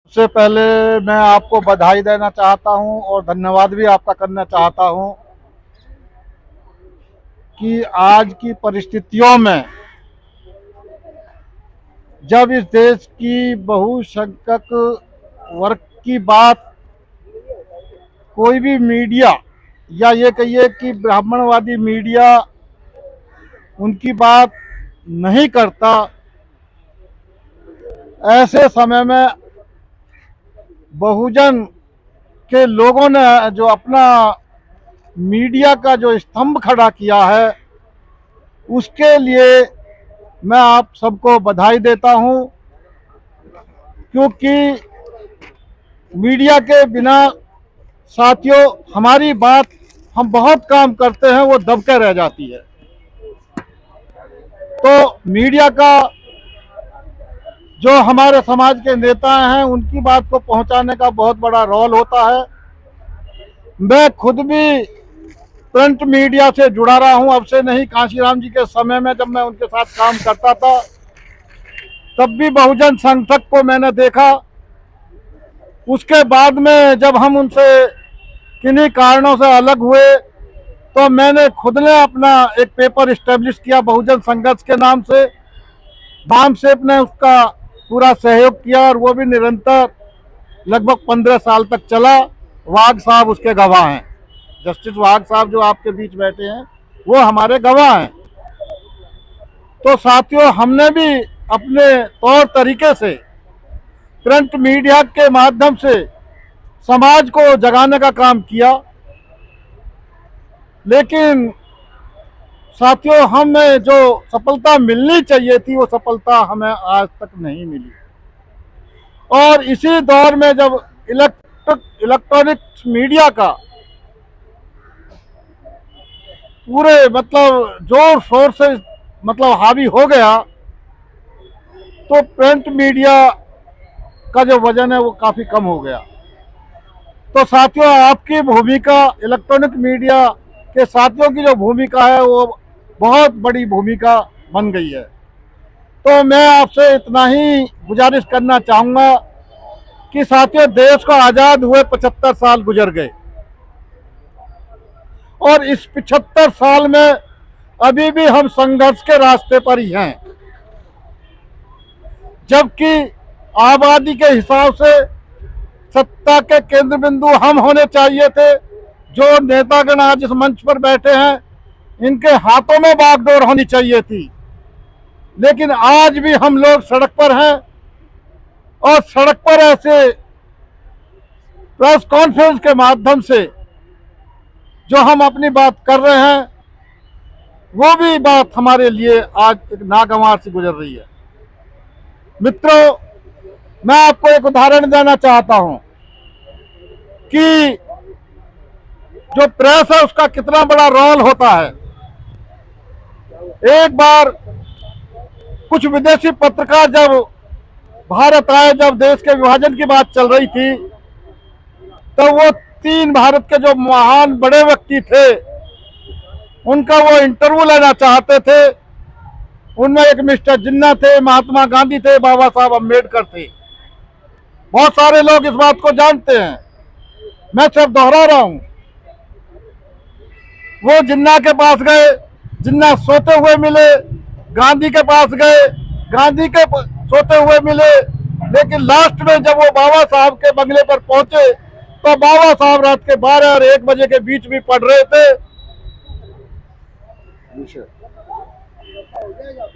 सबसे पहले मैं आपको बधाई देना चाहता हूं और धन्यवाद भी आपका करना चाहता हूं कि आज की परिस्थितियों में जब इस देश की बहुसंख्यक वर्ग की बात कोई भी मीडिया या ये कहिए कि ब्राह्मणवादी मीडिया उनकी बात नहीं करता, ऐसे समय में बहुजन के लोगों ने जो अपना मीडिया का जो स्तंभ खड़ा किया है उसके लिए मैं आप सबको बधाई देता हूं, क्योंकि मीडिया के बिना साथियों हमारी बात हम बहुत काम करते हैं वो दबके रह जाती है। तो मीडिया का जो हमारे समाज के नेता हैं उनकी बात को पहुंचाने का बहुत बड़ा रोल होता है। मैं खुद भी प्रिंट मीडिया से जुड़ा रहा हूं, अब से नहीं, कांशीराम जी के समय में जब मैं उनके साथ काम करता था तब भी बहुजन संघ को मैंने देखा। उसके बाद में जब हम उनसे किन्हीं कारणों से अलग हुए तो मैंने खुद ने अपना एक पेपर इस्टेब्लिश किया बहुजन संघर्ष के नाम से। बामसेप ने उसका पूरा सहयोग किया और वो भी निरंतर लगभग 15 साल तक चला। वाघ साहब उसके गवाह हैं, जस्टिस वाघ साहब जो आपके बीच बैठे हैं वो हमारे गवाह हैं। तो साथियों हमने भी अपने तौर तरीके से प्रिंट मीडिया के माध्यम से समाज को जगाने का काम किया, लेकिन साथियों हमें जो सफलता मिलनी चाहिए थी वो सफलता हमें आज तक नहीं मिली। और इसी दौर में जब इलेक्ट्रॉनिक्स मीडिया का पूरे जोर शोर से हावी हो गया तो प्रिंट मीडिया का जो वजन है वो काफ़ी कम हो गया। तो साथियों आपकी भूमिका, इलेक्ट्रॉनिक मीडिया के साथियों की जो भूमिका है वो बहुत बड़ी भूमिका बन गई है। तो मैं आपसे इतना ही गुजारिश करना चाहूँगा कि साथियों देश को आज़ाद हुए 75 साल गुजर गए और इस 75 साल में अभी भी हम संघर्ष के रास्ते पर ही हैं, जबकि आबादी के हिसाब से सत्ता के केंद्र बिंदु हम होने चाहिए थे। जो नेतागण आज इस मंच पर बैठे हैं इनके हाथों में बागडोर होनी चाहिए थी, लेकिन आज भी हम लोग सड़क पर हैं और सड़क पर ऐसे प्रेस कॉन्फ्रेंस के माध्यम से जो हम अपनी बात कर रहे हैं वो भी बात हमारे लिए आज एक नागवार से गुजर रही है। मित्रों मैं आपको एक उदाहरण देना चाहता हूं कि जो प्रेस है उसका कितना बड़ा रोल होता है। एक बार कुछ विदेशी पत्रकार जब भारत आए, जब देश के विभाजन की बात चल रही थी, तो वो 3 भारत के जो महान बड़े व्यक्ति थे उनका वो इंटरव्यू लेना चाहते थे। उनमें एक मिस्टर जिन्ना थे, महात्मा गांधी थे, बाबा साहब अम्बेडकर थे। बहुत सारे लोग इस बात को जानते हैं, मैं सिर्फ दोहरा रहा हूं। वो जिन्ना के पास गए, जिन्ना सोते हुए मिले, गांधी के पास गए, गांधी के सोते हुए मिले, लेकिन लास्ट में जब वो बाबा साहब के बंगले पर पहुंचे तो बाबा साहब रात के 12 और 1 बजे के बीच भी पढ़ रहे थे।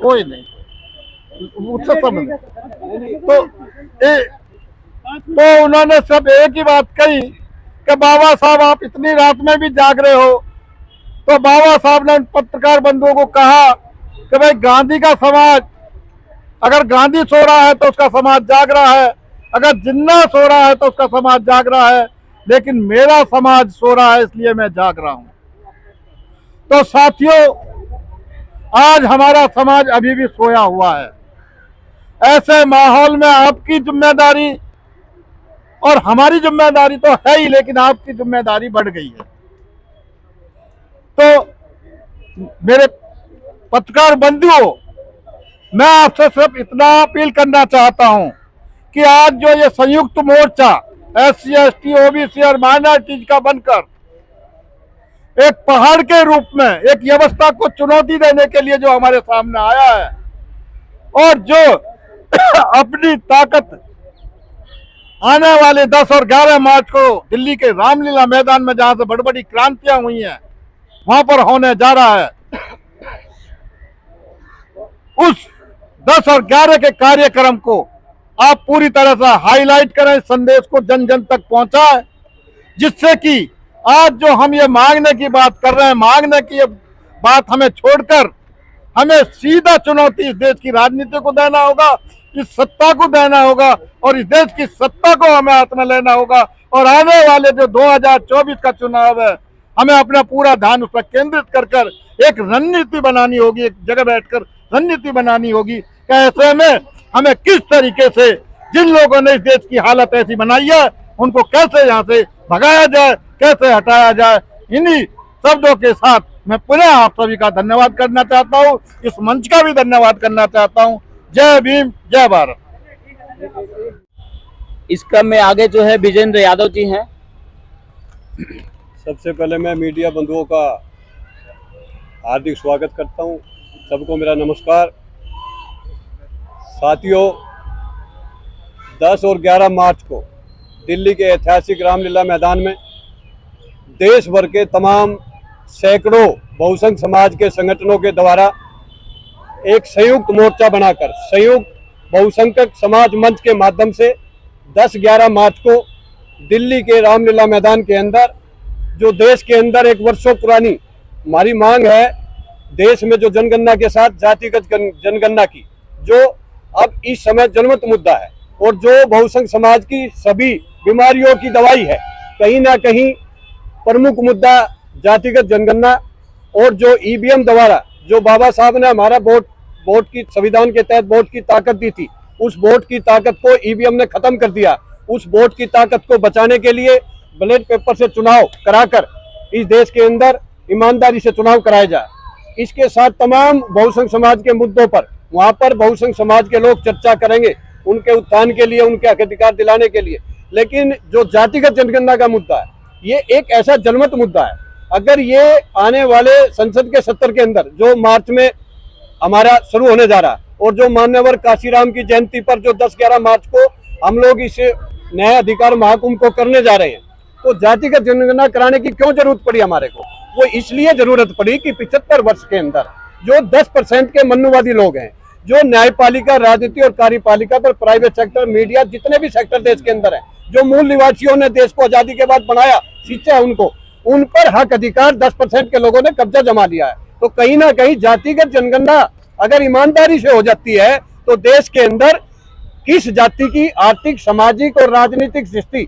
कोई नहीं उससे समझ तो उन्होंने सब एक ही बात कही कि बाबा साहब आप इतनी रात में भी जाग रहे हो। तो बाबा साहब ने पत्रकार बंधुओं को कहा कि भाई गांधी का समाज, अगर गांधी सो रहा है तो उसका समाज जाग रहा है, अगर जिन्ना सो रहा है तो उसका समाज जाग रहा है, लेकिन मेरा समाज सो रहा है इसलिए मैं जाग रहा हूं। तो साथियों आज हमारा समाज अभी भी सोया हुआ है। ऐसे माहौल में आपकी जिम्मेदारी और हमारी जिम्मेदारी तो है ही, लेकिन आपकी जिम्मेदारी बढ़ गई है। तो मेरे पत्रकार बंधुओं मैं आपसे सिर्फ इतना अपील करना चाहता हूं कि आज जो ये संयुक्त मोर्चा SC ST OBC और माइनॉरिटीज का बनकर एक पहाड़ के रूप में एक व्यवस्था को चुनौती देने के लिए जो हमारे सामने आया है और जो अपनी ताकत आने वाले 10 और 11 मार्च को दिल्ली के रामलीला मैदान में जहां से बड़ी बड़ी क्रांतियां हुई हैं वहां पर होने जा रहा है, उस 10 और 11 के कार्यक्रम को आप पूरी तरह से हाईलाइट करें, संदेश को जन जन तक पहुंचाएं, जिससे कि आज जो हम ये मांगने की बात कर रहे हैं, मांगने की ये बात हमें छोड़कर हमें सीधा चुनौती इस देश की राजनीति को देना होगा, इस सत्ता को देना होगा और इस देश की सत्ता को हमें हाथ में लेना होगा। और आने वाले जो 2024 का चुनाव है, हमें अपना पूरा ध्यान उस पर केंद्रित कर कर एक रणनीति बनानी होगी, एक जगह बैठकर रणनीति बनानी होगी कि ऐसे में हमें किस तरीके से जिन लोगों ने इस देश की हालत ऐसी बनाई है उनको कैसे यहाँ से भगाया जाए, कैसे हटाया जाए। इन्हीं शब्दों के साथ मैं पुनः आप सभी का धन्यवाद करना चाहता हूँ, इस मंच का भी धन्यवाद करना चाहता हूँ। जय भीम, जय भारत। इस क्रम में आगे जो है विजेंद्र यादव जी हैं। सबसे पहले मैं मीडिया बंधुओं का हार्दिक स्वागत करता हूं। सबको मेरा नमस्कार। साथियों, 10 और 11 मार्च को दिल्ली के ऐतिहासिक रामलीला मैदान में देश भर के तमाम सैकड़ों बहुसंख्य समाज के संगठनों के द्वारा एक संयुक्त मोर्चा बनाकर संयुक्त बहुसंख्यक समाज मंच के माध्यम से 10-11 मार्च को दिल्ली के रामलीला मैदान के अंदर, जो देश के अंदर एक वर्षों पुरानी हमारी मांग है, देश में जो जनगणना के साथ जातिगत जनगणना की, जो अब इस समय जनमत मुद्दा है और जो बहुसंख्य समाज की सभी बीमारियों की दवाई है, कहीं ना कहीं प्रमुख मुद्दा जातिगत जनगणना। और जो EVM द्वारा जो बाबा साहब ने हमारा वोट की संविधान के तहत वोट की ताकत दी थी, उस वोट की ताकत को EVM ने खत्म कर दिया। उस वोट की ताकत को बचाने के लिए बैलेट पेपर से चुनाव कराकर इस देश के अंदर ईमानदारी से चुनाव कराया जाए। इसके साथ तमाम बहुसंख्य समाज के मुद्दों पर वहां पर बहुसंख्य समाज के लोग चर्चा करेंगे, उनके उत्थान के लिए, उनके हक अधिकार दिलाने के लिए। लेकिन जो जातिगत जनगणना का मुद्दा है, ये एक ऐसा जनमत मुद्दा है। अगर ये आने वाले संसद के सत्र के अंदर जो मार्च में हमारा शुरू होने जा रहा है और जो मान्यवर काशीराम की जयंती पर जो 10-11 मार्च को हम लोग इस न्याय अधिकार महाकुंभ को करने जा रहे हैं, तो जातिगत जनगणना कराने की क्यों जरूरत पड़ी हमारे को? वो इसलिए जरूरत पड़ी कि 75 वर्ष के अंदर जो 10% के मनुवादी लोग हैं, जो न्यायपालिका, राजनीति और कार्यपालिका पर प्राइवेट सेक्टर, मीडिया, जितने भी सेक्टर देश के अंदर हैं, जो मूल निवासियों ने देश को आजादी के बाद बनाया, शिक्षा उनको, उन पर हक अधिकार 10% के लोगों ने कब्जा जमा लिया है। तो कहीं ना कहीं जातिगत जनगणना अगर ईमानदारी से हो जाती है तो देश के अंदर किस जाति की आर्थिक, सामाजिक और राजनीतिक स्थिति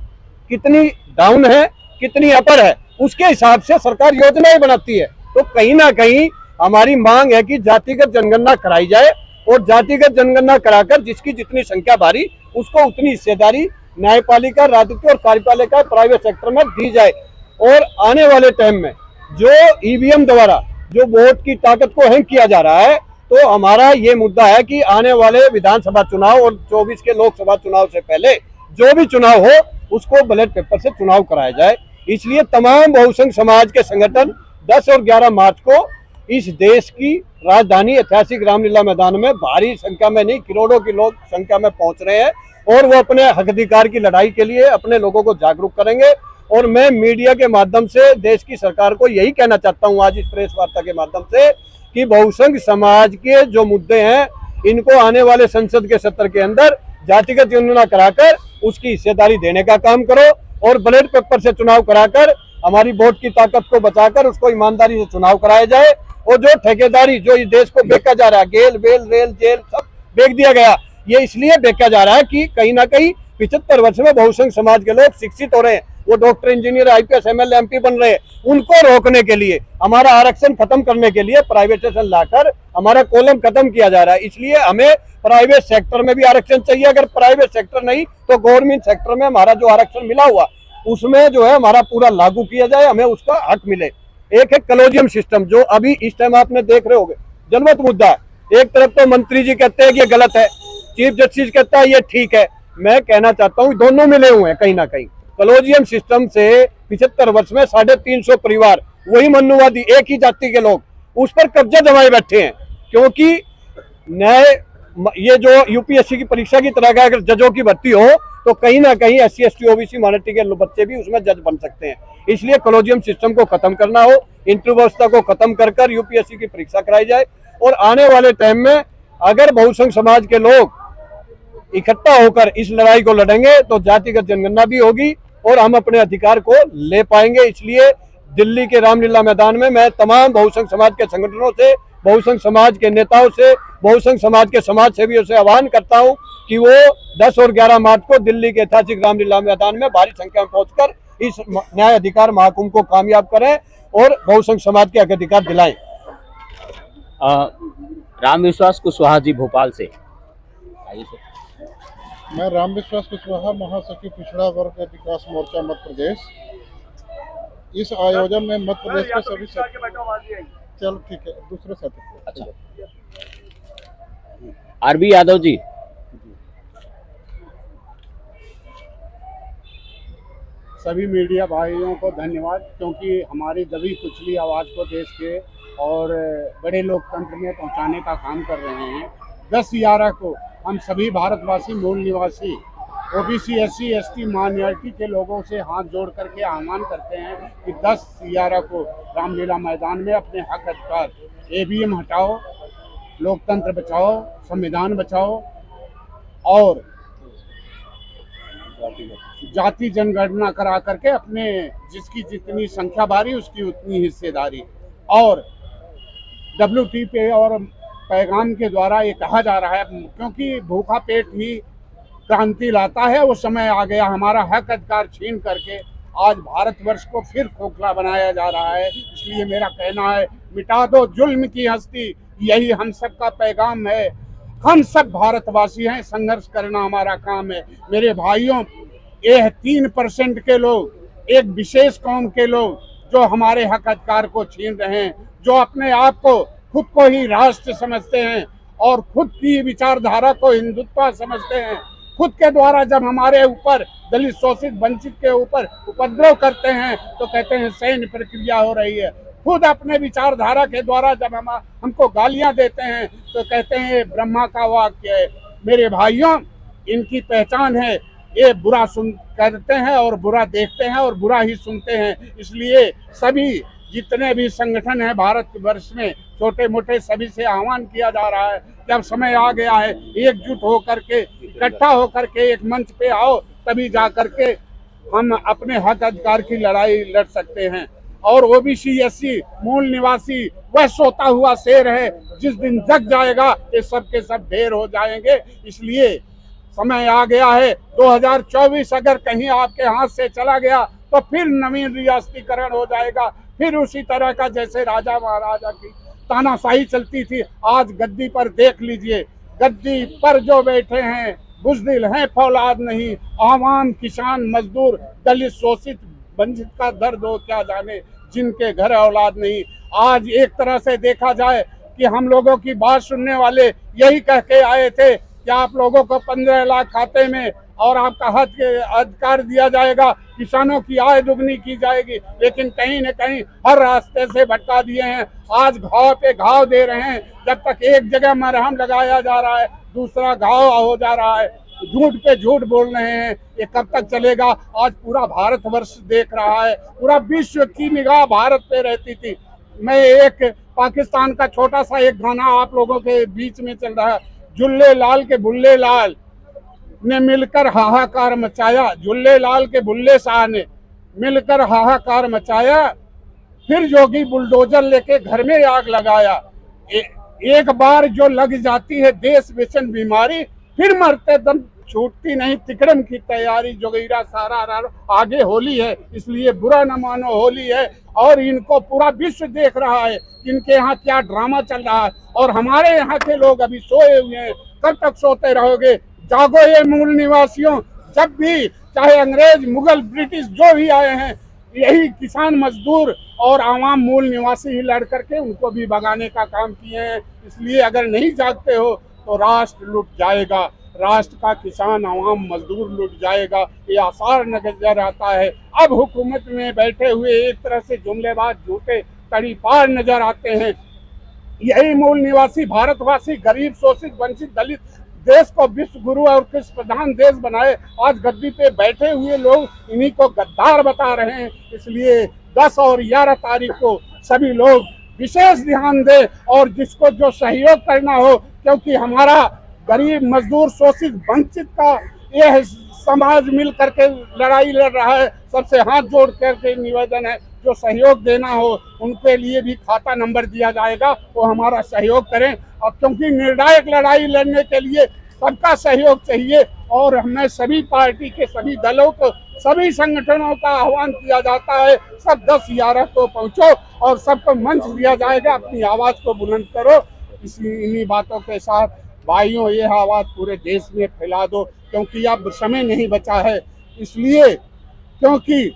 कितनी डाउन है, कितनी अपर है, उसके हिसाब से सरकार योजनाएं बनाती है। तो कहीं ना कहीं हमारी मांग है कि जातिगत जनगणना कराई जाए और जातिगत जनगणना कराकर जिसकी जितनी संख्या भारी, उसको उतनी हिस्सेदारी न्यायपालिका, राजनीति और कार्यपालिका, प्राइवेट सेक्टर में दी जाए। और आने वाले टाइम में जो EVM द्वारा जो वोट की ताकत को हैंग किया जा रहा है, तो हमारा ये मुद्दा है कि आने वाले विधानसभा चुनाव और 24 के लोकसभा चुनाव से पहले जो भी चुनाव हो उसको बैलेट पेपर से चुनाव कराया जाए। इसलिए तमाम बहुसंख्य समाज के संगठन 10 और 11 मार्च को इस देश की राजधानी ऐतिहासिक रामलीला मैदान में भारी संख्या में नहीं, करोड़ों की लोग संख्या में पहुंच रहे हैं और वो अपने हक अधिकार की लड़ाई के लिए अपने लोगों को जागरूक करेंगे। और मैं मीडिया के माध्यम से देश की सरकार को यही कहना चाहता हूं आज इस प्रेस वार्ता के माध्यम से कि बहुसंख्य समाज के जो मुद्दे हैं, इनको आने वाले संसद के सत्र के अंदर जातिगत जनगणना कराकर उसकी हिस्सेदारी देने का काम करो और बैलेट पेपर से चुनाव कराकर हमारी वोट की ताकत को बचाकर उसको ईमानदारी से चुनाव कराया जाए। और जो ठेकेदारी जो इस देश को बेचा जा रहा है, गेल बेल रेल जेल सब बेच दिया गया, ये इसलिए बेचा जा रहा है कि कहीं ना कहीं 75 वर्ष में बहुसंख्य समाज के लोग शिक्षित हो रहे हैं, वो doctor, engineer, IPS, MLA, MP बन रहे हैं। उनको रोकने के लिए, हमारा आरक्षण खत्म करने के लिए प्राइवेटाइजेशन लाकर हमारा कॉलम खत्म किया जा रहा है। इसलिए हमें प्राइवेट सेक्टर में भी आरक्षण चाहिए। अगर प्राइवेट सेक्टर नहीं तो गवर्नमेंट सेक्टर में हमारा जो आरक्षण मिला हुआ उसमें जो है हमारा पूरा लागू किया जाए, हमें उसका हक मिले। एक है कॉलेजियम सिस्टम, जो अभी इस टाइम आपने देख रहे होंगे जनमत मुद्दा है। एक तरफ तो मंत्री जी कहते हैं कि ये गलत है, चीफ जस्टिस कहता है ये ठीक है, मैं कहना चाहता हूँ दोनों मिले हुए हैं कहीं ना कहीं। कॉलोजियम सिस्टम से 75 वर्ष में 350 परिवार, वही मनुवादी एक ही जाति के लोग उस पर कब्जा जमाए बैठे हैं। क्योंकि नए ये जो यूपीएससी की परीक्षा की तरह का अगर जजों की भर्ती हो तो कहीं ना कहीं SC ST OBC माइनॉरिटी के बच्चे भी उसमें जज बन सकते हैं। इसलिए कॉलोजियम सिस्टम को खत्म करना हो, इंटर व्यवस्था को खत्म कर यूपीएससी की परीक्षा कराई जाए। और आने वाले टाइम में अगर बहुसंख्य समाज के लोग इकट्ठा होकर इस लड़ाई को लड़ेंगे तो जातिगत जनगणना भी होगी और हम अपने अधिकार को ले पाएंगे। इसलिए दिल्ली के रामलीला मैदान में मैं तमाम बहुसंख्य समाज के संगठनों से, बहुसंख्य समाज के नेताओं से, बहुसंख्य समाज के समाज सेवियों से आह्वान करता हूं कि वो 10 और 11 मार्च को दिल्ली के ऐतिहासिक रामलीला मैदान में भारी संख्या में पहुंचकर इस न्याय अधिकार महाकुंभ को कामयाब करें और बहुसंख्य समाज के हक अधिकार दिलाएं। रामविश्वास कुशवाहा जी भोपाल से। आइए सर। मैं रामविश्वास कुशवाहा, महासचिव पिछड़ा वर्ग विकास मोर्चा मध्य प्रदेश। इस आयोजन में मध्य प्रदेश के सभी चलो ठीक है, दूसरे साथी। अच्छा, RB यादव जी। सभी मीडिया भाइयों को धन्यवाद, क्योंकि हमारी दबी कुचली आवाज़ को देश के और बड़े लोकतंत्र में पहुंचाने का काम कर रहे हैं। 10/11 को हम सभी भारतवासी, मूल निवासी, OBC SC ST माइनॉरिटी के लोगों से हाथ जोड़ करके आह्वान करते हैं कि 10/11 को रामलीला मैदान में अपने हक अधिकार, ABM हटाओ, लोकतंत्र बचाओ, संविधान बचाओ और जाति जनगणना करा करके अपने जिसकी जितनी संख्या बारी उसकी उतनी हिस्सेदारी। और WTP और पैगाम के द्वारा ये कहा जा रहा है, क्योंकि भूखा पेट ही क्रांति लाता है, वो समय आ गया। हमारा हक अधिकार छीन करके आज भारतवर्ष को फिर खोखला बनाया जा रहा है। इसलिए मेरा कहना है, मिटा दो जुल्म की हस्ती, यही हम सब का पैगाम है। हम सब भारतवासी हैं, संघर्ष करना हमारा काम है। मेरे भाइयों, ये 3% के लोग, एक विशेष कौम के लोग जो हमारे हक अधिकार को छीन रहे हैं, जो अपने आप को खुद को ही राष्ट्र समझते हैं और खुद की विचारधारा को हिंदुत्व समझते हैं। खुद के द्वारा जब हमारे ऊपर दलित, शोषित, वंचित के ऊपर उपद्रव करते हैं तो कहते हैं सैन्य प्रक्रिया हो रही है। खुद अपने विचारधारा के द्वारा जब हमको गालियां देते हैं तो कहते हैं ब्रह्मा का वाक्य है। मेरे भाइयों, इनकी पहचान है, ये बुरा करते हैं और बुरा देखते हैं और बुरा ही सुनते हैं। इसलिए सभी जितने भी संगठन हैं भारतवर्ष में, छोटे मोटे, सभी से आह्वान किया जा रहा है कि अब समय आ गया है, एकजुट होकर के, इकट्ठा होकर के एक मंच पे आओ, तभी जा करके हम अपने हक अधिकार की लड़ाई लड़ सकते हैं। और OBC SC मूल निवासी वह सोता हुआ शेर है, जिस दिन जग जाएगा ये सब के सब ढेर हो जाएंगे। इसलिए समय आ गया है। 2024 अगर कहीं आपके हाथ से चला गया तो फिर नवीन रियासतीकरण हो जाएगा, फिर उसी तरह का जैसे राजा महाराजा की तानाशाही चलती थी। आज गद्दी पर देख लीजिए, गद्दी पर जो बैठे हैं बुज़दिल हैं, फौलाद नहीं। आवाम, किसान, मजदूर, दलित, शोषित, वंचित का दर्द हो क्या जाने, जिनके घर औलाद नहीं। आज एक तरह से देखा जाए कि हम लोगों की बात सुनने वाले यही कह के आए थे कि आप लोगों को 15 लाख खाते में और आपका हक अधिकार दिया जाएगा, किसानों की आय दुगनी की जाएगी। लेकिन कहीं न कहीं हर रास्ते से भटका दिए हैं। आज घाव पे घाव दे रहे हैं। जब तक एक जगह मरहम लगाया जा रहा है, दूसरा घाव हो जा रहा है। झूठ पे झूठ बोल रहे हैं, ये कब तक चलेगा? आज पूरा भारतवर्ष देख रहा है, पूरा विश्व की निगाह भारत पे रहती थी। मैं एक पाकिस्तान का छोटा सा एक गाना आप लोगों के बीच में चल रहा है। झुल्ले लाल के बुल्ले लाल ने मिलकर हाहाकार मचाया, झुल्ले लाल के बुल्ले शाह ने मिलकर हाहाकार मचाया, फिर योगी बुलडोजर लेके घर में आग लगाया। एक बार जो लग जाती है देश विषण बीमारी, फिर मरते दम छूटती नहीं तिकड़म की तैयारी। जोगीरा सारा आगे होली है, इसलिए बुरा न मानो होली है। और इनको पूरा विश्व देख रहा है इनके यहाँ क्या ड्रामा चल रहा है। और हमारे यहाँ के लोग अभी सोए हुए हैं, कब तक सोते रहोगे? जागो ये मूल निवासियों। जब भी चाहे अंग्रेज, मुगल, ब्रिटिश जो भी आए हैं, यही किसान, मजदूर और आवाम मूल निवासी ही लड़ करके उनको भी भगाने का काम किए हैं। इसलिए अगर नहीं जागते हो तो राष्ट्र लुट जाएगा, राष्ट्र का किसान आवाम मजदूर लुट जाएगा, ये आसार नजर आता है। अब हुकूमत में बैठे हुए एक तरह से जुमलेबाज झूठे तड़ीपार नजर आते हैं। यही मूल निवासी भारतवासी गरीब शोषित वंचित दलित देश को विश्व गुरु और कृषि प्रधान देश बनाए, आज गद्दी पे बैठे हुए लोग इन्हीं को गद्दार बता रहे हैं। इसलिए 10 और 11 तारीख को सभी लोग विशेष ध्यान दें और जिसको जो सहयोग करना हो, क्योंकि हमारा गरीब मजदूर शोषित वंचित का यह समाज मिल करके लड़ाई लड़ रहा है। सबसे हाथ जोड़ करके निवेदन है, जो सहयोग देना हो उनके लिए भी खाता नंबर दिया जाएगा, वो हमारा सहयोग करें। और क्योंकि निर्णायक लड़ाई लड़ने के लिए सबका सहयोग चाहिए और हमें सभी पार्टी के सभी दलों को सभी संगठनों का आह्वान किया जाता है, सब 10-11 को पहुंचो और सबको मंच दिया जाएगा, अपनी आवाज को बुलंद करो। इन्हीं बातों के साथ भाइयों, ये आवाज पूरे देश में फैला दो, क्योंकि अब समय नहीं बचा है। इसलिए क्योंकि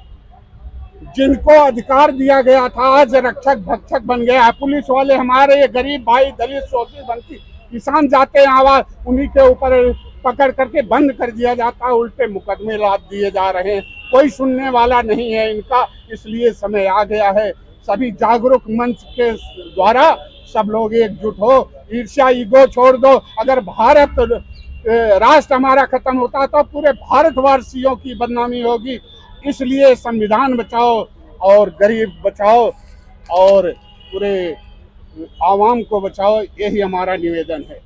जिनको अधिकार दिया गया था आज रक्षक भक्षक बन गया है। पुलिस वाले हमारे ये गरीब भाई दलित शोषित वंचित किसान जाते हैं, आवाज उन्हीं के ऊपर पकड़ करके बंद कर दिया जाता है, उल्टे मुकदमे लाद दिए जा रहे हैं। कोई सुनने वाला नहीं है इनका। इसलिए समय आ गया है, सभी जागरूक मंच के द्वारा सब लोग एकजुट हो, ईर्ष्या ईगो छोड़ दो। अगर भारत राष्ट्र हमारा खत्म होता तो पूरे भारतवासियों की बदनामी होगी। इसलिए संविधान बचाओ और गरीब बचाओ और पूरे आवाम को बचाओ, यही हमारा निवेदन है।